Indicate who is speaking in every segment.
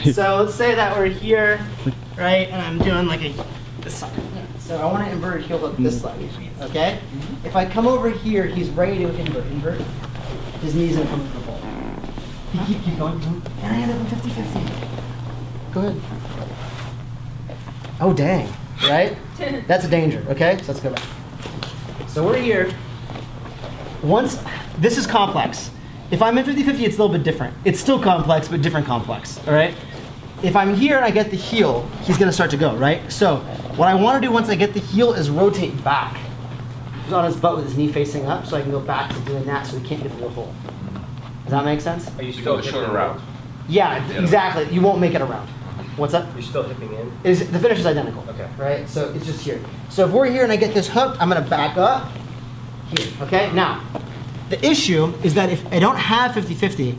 Speaker 1: So let's say that we're here, right, and I'm doing like this side. So I want to invert heel hook this side, okay? If I come over here, he's ready to invert. His knee's gonna come to the ball. Keep going. And I end up in 50-50. Go ahead. Oh, dang, right? That's a danger, okay? So let's go back. So we're here. This is complex. If I'm in 50-50, it's a little bit different. It's still complex, but different complex, all right? If I'm here and I get the heel, he's gonna start to go, right? So what I wanna do once I get the heel is rotate back. He's on his butt with his knee facing up, so I can go back to doing that so he can't get the hole. Does that make sense?
Speaker 2: Are you still the shorter route?
Speaker 1: Yeah, exactly. You won't make it around. What's up?
Speaker 2: You're still hipping in?
Speaker 1: The finish is identical.
Speaker 2: Okay.
Speaker 1: Right? So it's just here. So if we're here and I get this hooked, I'm gonna back up here, okay? Now, the issue is that if I don't have 50-50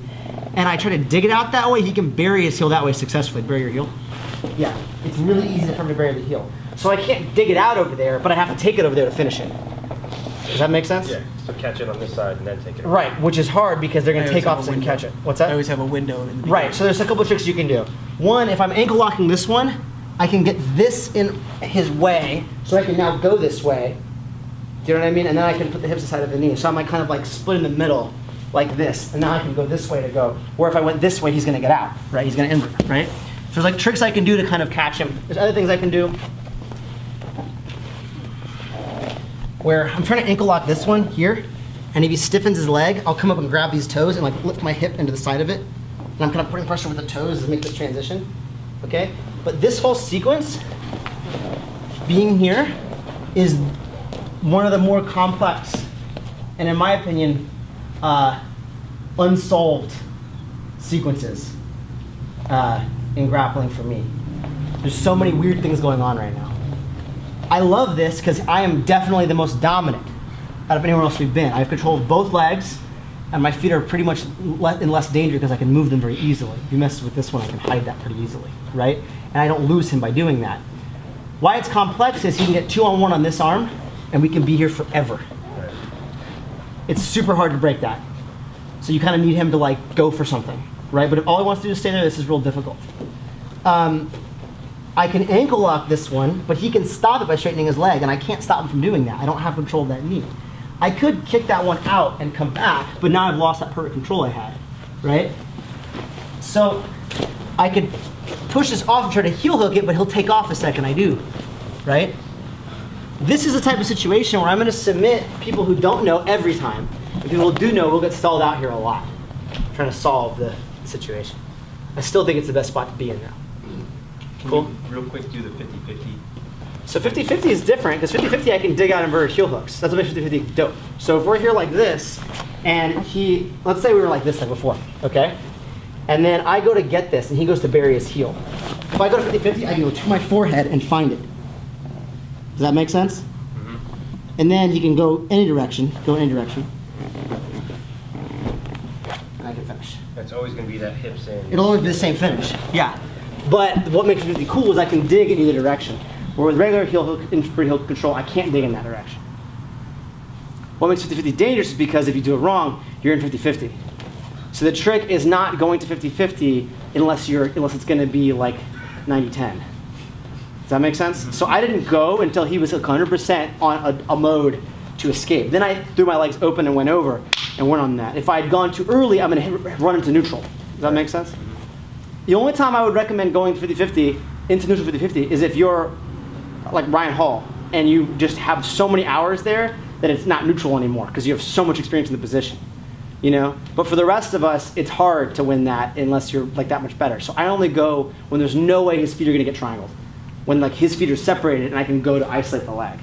Speaker 1: and I try to dig it out that way, he can bury his heel that way successfully. Bury your heel? Yeah, it's really easy for him to bury the heel. So I can't dig it out over there, but I have to take it over there to finish it. Does that make sense?
Speaker 2: Yeah, so catch it on this side and then take it.
Speaker 1: Right, which is hard because they're gonna take off and catch it. What's that?
Speaker 3: I always have a window in the beginning.
Speaker 1: Right, so there's a couple tricks you can do. One, if I'm ankle locking this one, I can get this in his way, so I can now go this way. Do you know what I mean? And then I can put the hips aside of the knee. So I'm like kind of like split in the middle, like this. And now I can go this way to go. Or if I went this way, he's gonna get out, right? He's gonna invert, right? So there's like tricks I can do to kind of catch him. There's other things I can do where I'm trying to ankle lock this one here, and if he stiffens his leg, I'll come up and grab these toes and like lift my hip into the side of it. And I'm kind of putting pressure with the toes to make this transition, okay? But this whole sequence, being here, is one of the more complex, and in my opinion, unsolved sequences in grappling for me. There's so many weird things going on right now. I love this because I am definitely the most dominant out of anyone else we've been. I have control of both legs, and my feet are pretty much in less danger because I can move them very easily. If you mess with this one, I can hide that pretty easily, right? And I don't lose him by doing that. Why it's complex is he can get 2-on-1 on this arm, and we can be here forever. It's super hard to break that. So you kind of need him to like go for something, right? But if all he wants to do is stay there, this is real difficult. I can ankle lock this one, but he can stop it by straightening his leg, and I can't stop him from doing that. I don't have control of that knee. I could kick that one out and come back, but now I've lost that perfect control I had, right? So I could push this off and try to heel hook it, but he'll take off the second I do, right? This is the type of situation where I'm gonna submit people who don't know every time. And people who do know will get stalled out here a lot, trying to solve the situation. I still think it's the best spot to be in now. Cool?
Speaker 2: Real quick, do the 50-50.
Speaker 1: So 50-50 is different, because 50-50 I can dig out inverted heel hooks. That's what makes 50-50 dope. So if we're here like this, and let's say we were like this like before, okay? And then I go to get this, and he goes to bury his heel. If I go to 50-50, I can go to my forehead and find it. Does that make sense? Mm-hmm. And then he can go any direction, and I can finish.
Speaker 2: It's always going to be that hips in.
Speaker 1: It'll always be the same finish, yeah. But what makes it really cool is I can dig in either direction. Where with regular heel hook, inverted heel control, I can't dig in that direction. What makes 50-50 dangerous is because if you do it wrong, you're in 50-50. So the trick is not going to 50-50 unless it's going to be like 90-10. Does that make sense? So I didn't go until he was 100% on a mode to escape. Then I threw my legs open and went over and went on that. If I had gone too early, I'm going to run into neutral. Does that make sense? The only time I would recommend going to 50-50 into neutral 50-50 is if you're like Ryan Hall and you just have so many hours there that it's not neutral anymore because you have so much experience in the position, you know? But for the rest of us, it's hard to win that unless you're like that much better. So I only go when there's no way his feet are going to get triangled. When like his feet are separated and I can go to isolate the leg.